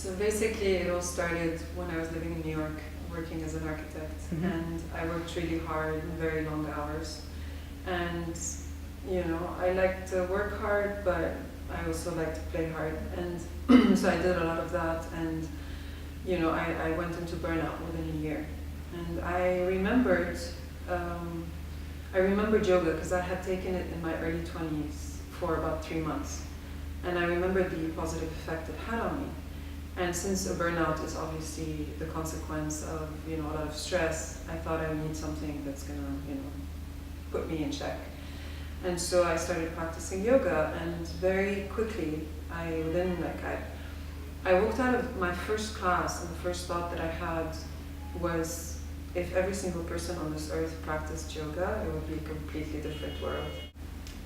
So basically it all started when I was living in New York, working as an architect. And I worked really hard, very long hours. And, you know, I like to work hard, but I also like to play hard. And so I did a lot of that. And, you know, I went into burnout within a year. And I remembered yoga because I had taken it in my early 20s for about 3 months. And I remembered the positive effect it had on me. And since a burnout is obviously the consequence of, you know, a lot of stress, I thought I need something that's gonna, you know, put me in check. And so I started practicing yoga, and very quickly, I walked out of my first class, and the first thought that I had was, if every single person on this earth practiced yoga, it would be a completely different world.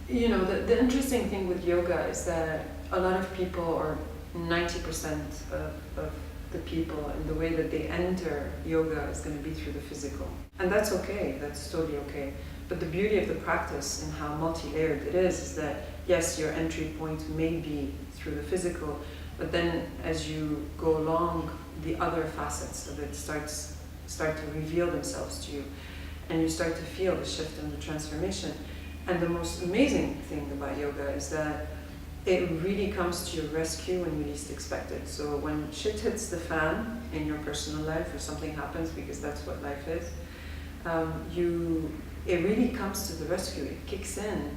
You know, the interesting thing with yoga is that a lot of people, or 90% of the people, and the way that they enter yoga is going to be through the physical. And that's okay, that's totally okay. But the beauty of the practice and how multi-layered it is that, yes, your entry point may be through the physical, but then as you go along, the other facets of it start to reveal themselves to you, and you start to feel the shift and the transformation. And the most amazing thing about yoga is that it really comes to your rescue when you least expect it. So when shit hits the fan in your personal life, or something happens, because that's what life is, it really comes to the rescue. It kicks in,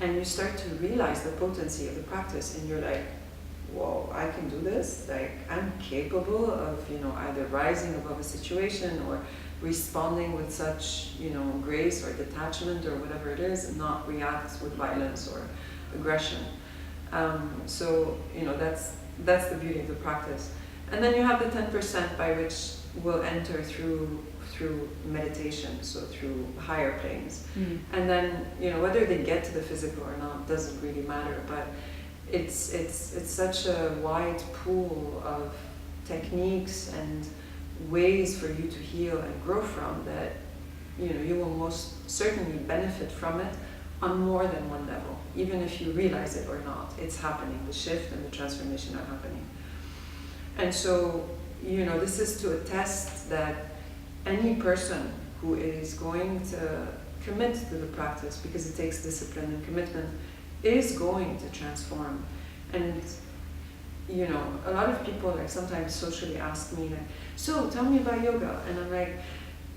and you start to realize the potency of the practice, and you're like, whoa, I can do this. Like, I'm capable of, you know, either rising above a situation or responding with such, you know, grace or detachment or whatever it is, and not react with violence or aggression. So, you know, that's the beauty of the practice. And then you have the 10% by which will enter through meditation, so through higher planes. And then, you know, whether they get to the physical or not doesn't really matter, but it's such a wide pool of techniques and ways for you to heal and grow from that, you know, you will most certainly benefit from it on more than one level, even if you realize it or not. It's happening. The shift and the transformation are happening. And so, you know, this is to attest that any person who is going to commit to the practice, because it takes discipline and commitment, is going to transform. And, you know, a lot of people, like, sometimes socially ask me, like, so tell me about yoga. And I'm like,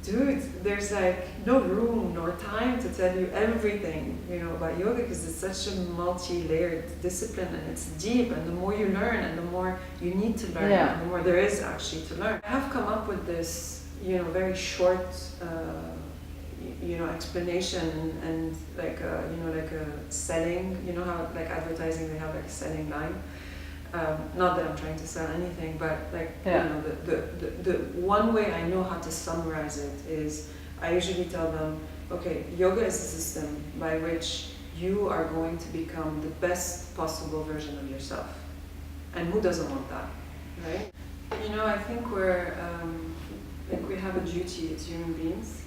dude, there's like no room nor time to tell you everything, you know, about yoga, because it's such a multi-layered discipline, and it's deep, and the more you learn and the more you need to learn, and the more there is actually to learn. I have come up with this, you know, very short, you know, explanation and like a, you know, like a selling, you know how like advertising, they have like a selling line. Not that I'm trying to sell anything, but like, you know, the one way I know how to summarize it is, I usually tell them, okay, yoga is a system by which you are going to become the best possible version of yourself. And who doesn't want that, right? You know, I think we have a duty as human beings,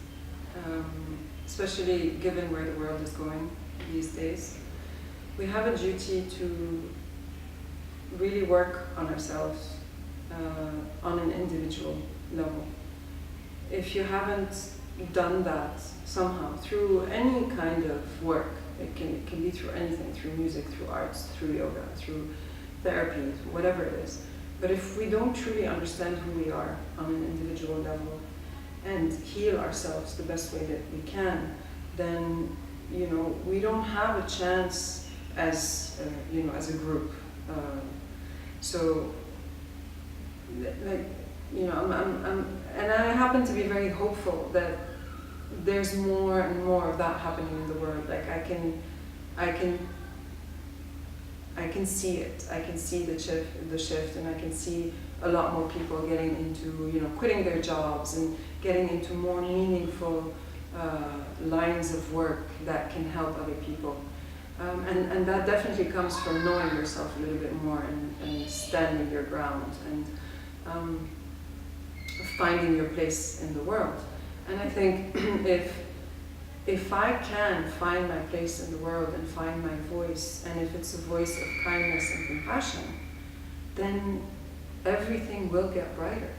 especially given where the world is going these days. We have a duty to really work on ourselves on an individual level. If you haven't done that somehow through any kind of work, it can be through anything, through music, through arts, through yoga, through therapy, whatever it is. But if we don't truly understand who we are on an individual level and heal ourselves the best way that we can, then, you know, we don't have a chance as you know, as a group. So, like, you know, and I happen to be very hopeful that there's more and more of that happening in the world. Like, I can see it. I can see the shift, and I can see a lot more people getting into, you know, quitting their jobs and getting into more meaningful lines of work that can help other people. And that definitely comes from knowing yourself a little bit more and standing your ground and finding your place in the world. And I think if I can find my place in the world and find my voice, and if it's a voice of kindness and compassion, then everything will get brighter.